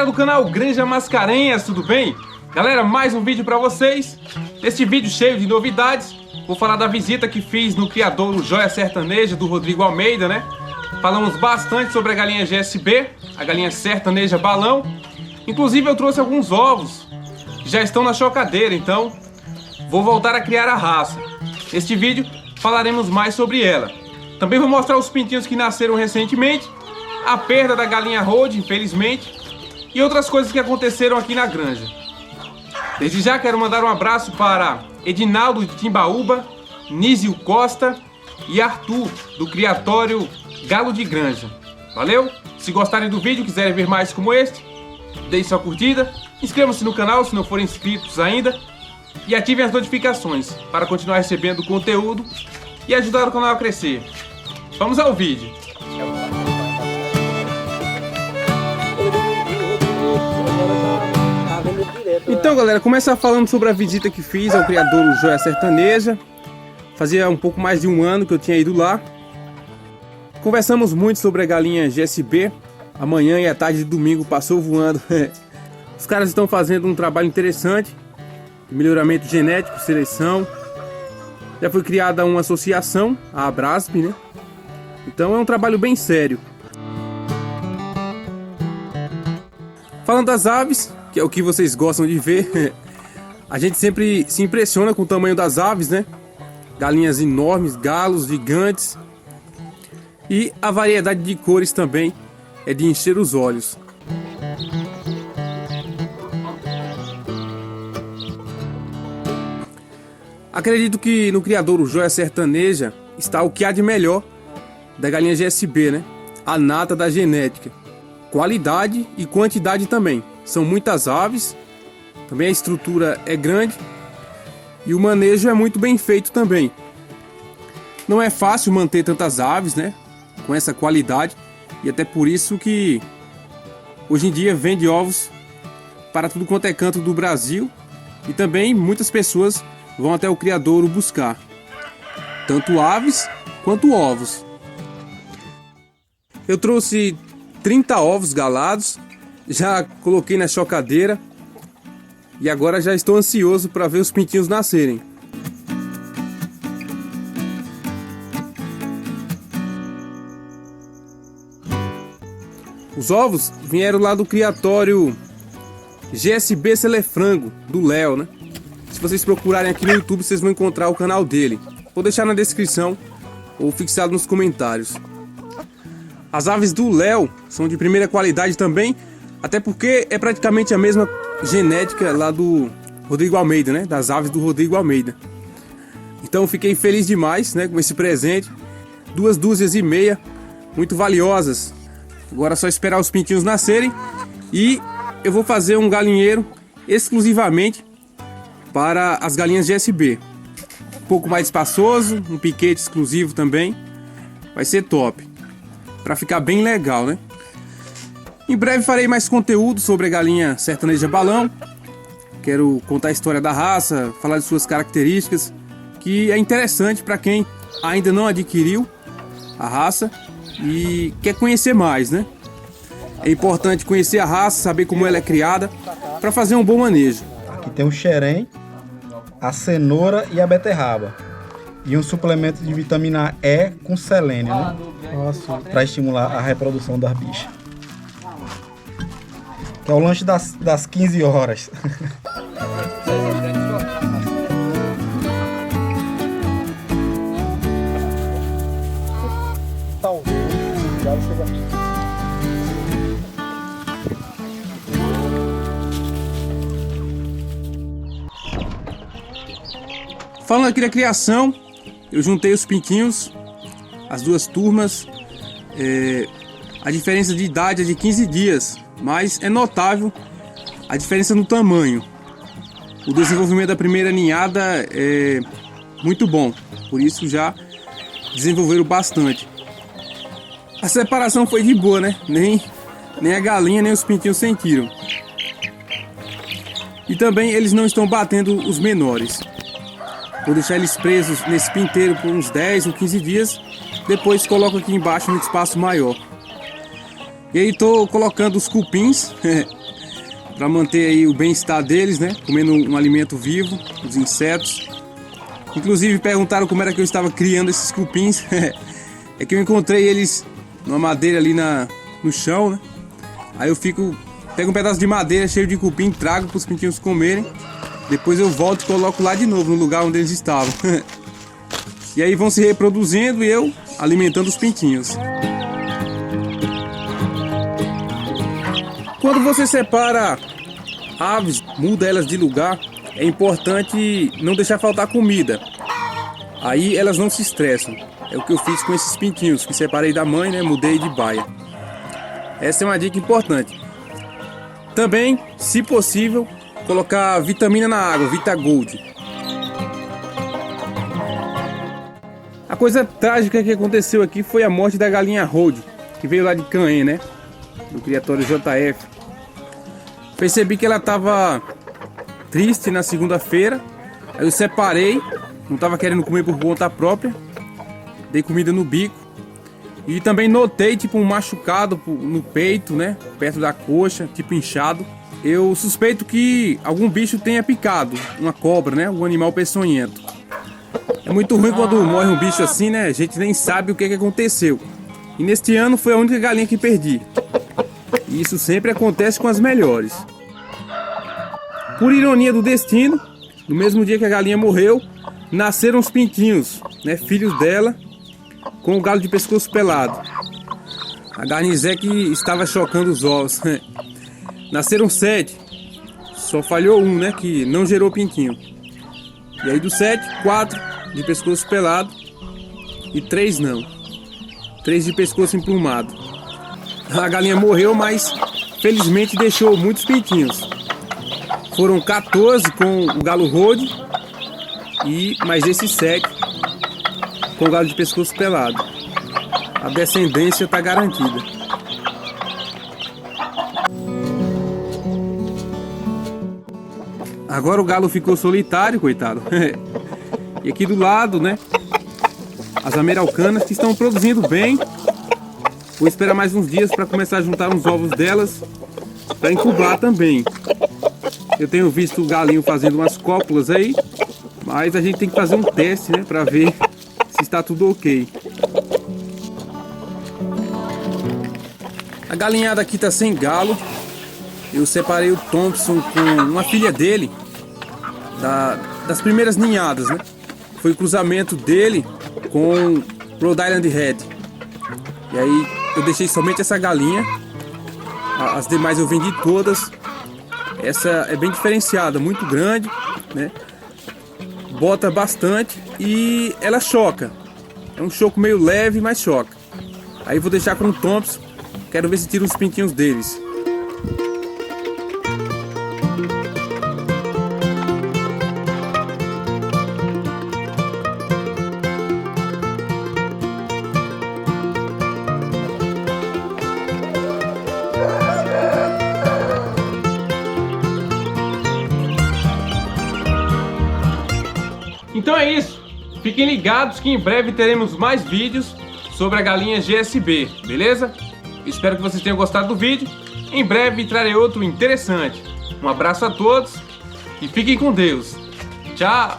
do canal Granja Mascarenhas, tudo bem? Galera, mais um vídeo para vocês. Neste vídeo cheio de novidades, vou falar da visita que fiz no criadouro Joia Sertaneja do Rodrigo Almeida, né? Falamos bastante sobre a galinha GSB, a galinha sertaneja balão. Inclusive eu trouxe alguns ovos que já estão na chocadeira, então vou voltar a criar a raça. Neste vídeo falaremos mais sobre ela. Também vou mostrar os pintinhos que nasceram recentemente, a perda da galinha Rode, infelizmente, e outras coisas que aconteceram aqui na granja. Desde já quero mandar um abraço para Edinaldo de Timbaúba, Nísio Costa e Arthur do criatório Galo de Granja. Valeu? Se gostarem do vídeo e quiserem ver mais como este, deixe sua curtida, inscrevam-se no canal se não forem inscritos ainda e ativem as notificações para continuar recebendo conteúdo e ajudar o canal a crescer. Vamos ao vídeo. Então, galera, começar falando sobre a visita que fiz ao criadouro Joia Sertaneja. Fazia um pouco mais de um ano que eu tinha ido lá. Conversamos muito sobre a galinha GSB. Amanhã e a tarde de domingo passou voando. Os caras estão fazendo um trabalho interessante de melhoramento genético, seleção. Já foi criada uma associação, a Abrasp, né? Então é um trabalho bem sério. Falando das aves, que é o que vocês gostam de ver, a gente sempre se impressiona com o tamanho das aves, né? Galinhas enormes, galos gigantes. E a variedade de cores também é de encher os olhos. Acredito que no criadouro Joia Sertaneja está o que há de melhor da galinha GSB, né? A nata da genética. Qualidade e quantidade também. São muitas aves, também a estrutura é grande e o manejo é muito bem feito também. Não é fácil manter tantas aves, né? Com essa qualidade, e até por isso que hoje em dia vende ovos para tudo quanto é canto do Brasil, e também muitas pessoas vão até o criadouro buscar tanto aves quanto ovos. Eu trouxe 30 ovos galados, já coloquei na chocadeira e agora já estou ansioso para ver os pintinhos nascerem. Os ovos vieram lá do criatório GSB Selefrango, do Léo, né? Se vocês procurarem aqui no YouTube, vocês vão encontrar o canal dele. Vou deixar na descrição ou fixado nos comentários. As aves do Léo são de primeira qualidade também, até porque é praticamente a mesma genética lá do Rodrigo Almeida, né? Das aves do Rodrigo Almeida. Então fiquei feliz demais, né, com esse presente. 2 dúzias e meia, muito valiosas. Agora é só esperar os pintinhos nascerem e eu vou fazer um galinheiro exclusivamente para as galinhas GSB. Um pouco mais espaçoso, um piquete exclusivo também. Vai ser top, para ficar bem legal, né? Em breve farei mais conteúdo sobre a galinha sertaneja balão. Quero contar a história da raça, falar de suas características, que é interessante para quem ainda não adquiriu a raça e quer conhecer mais, né? É importante conhecer a raça, saber como ela é criada, para fazer um bom manejo. Aqui tem o xerém, a cenoura e a beterraba. E um suplemento de vitamina E com selênio, né? Para estimular a reprodução das bichas. Que é o lanche das 15 horas. Falando aqui da criação, eu juntei os pintinhos, as duas turmas. A diferença de idade é de 15 dias, mas é notável a diferença no tamanho. O desenvolvimento da primeira ninhada é muito bom, por isso já desenvolveram bastante. A separação foi de boa, né? Nem a galinha nem os pintinhos sentiram. E também eles não estão batendo os menores. Vou deixar eles presos nesse pinteiro por uns 10 ou 15 dias. Depois coloco aqui embaixo no espaço maior. E aí tô colocando os cupins para manter aí o bem-estar deles, né? Comendo um alimento vivo, os insetos. Inclusive perguntaram como era que eu estava criando esses cupins. É que eu encontrei eles numa madeira ali no chão, né? Aí eu pego um pedaço de madeira cheio de cupim, trago para os pintinhos comerem. Depois eu volto e coloco lá de novo, no lugar onde eles estavam. E aí vão se reproduzindo e eu alimentando os pintinhos. Quando você separa aves, muda elas de lugar, é importante não deixar faltar comida. Aí elas não se estressam. É o que eu fiz com esses pintinhos, que separei da mãe, né? Mudei de baia. Essa é uma dica importante. Também, se possível, colocar vitamina na água, Vitagold. A coisa trágica que aconteceu aqui foi a morte da galinha Hold, que veio lá de Caen, né? Do criatório JF. Percebi que ela estava triste na segunda-feira. Aí eu separei, não estava querendo comer por conta própria. Dei comida no bico. E também notei tipo um machucado no peito, né? Perto da coxa, tipo inchado. Eu suspeito que algum bicho tenha picado, uma cobra, né? Um animal peçonhento. É muito ruim quando morre um bicho assim, né? A gente nem sabe o que aconteceu. E neste ano foi a única galinha que perdi. E isso sempre acontece com as melhores. Por ironia do destino, no mesmo dia que a galinha morreu, nasceram os pintinhos, né? Filhos dela, com o galo de pescoço pelado. A garnizé que estava chocando os ovos. Nasceram 7. Só falhou um, né? Que não gerou pintinho. E aí dos 7, 4 de pescoço pelado e 3 não. 3 de pescoço emplumado. A galinha morreu, mas felizmente deixou muitos pintinhos. Foram 14 com o galo Hold e mais esses 7 com o galo de pescoço pelado. A descendência está garantida. Agora o galo ficou solitário, coitado. E aqui do lado, né? As ameraucanas que estão produzindo bem. Vou esperar mais uns dias para começar a juntar uns ovos delas para incubar também. Eu tenho visto o galinho fazendo umas cópulas aí, mas a gente tem que fazer um teste, né? Para ver se está tudo ok. A galinhada aqui tá sem galo. Eu separei o Thompson com uma filha dele, das primeiras ninhadas, né? Foi o cruzamento dele com Rhode Island Red. E aí eu deixei somente essa galinha. As demais eu vendi todas. Essa é bem diferenciada, muito grande, né? Bota bastante e ela choca. É um choco meio leve, mas choca. Aí vou deixar com o Thompson. Quero ver se tiro os pintinhos deles. Então é isso. Fiquem ligados que em breve teremos mais vídeos sobre a galinha GSB, beleza? Espero que vocês tenham gostado do vídeo. Em breve trarei outro interessante. Um abraço a todos e fiquem com Deus. Tchau!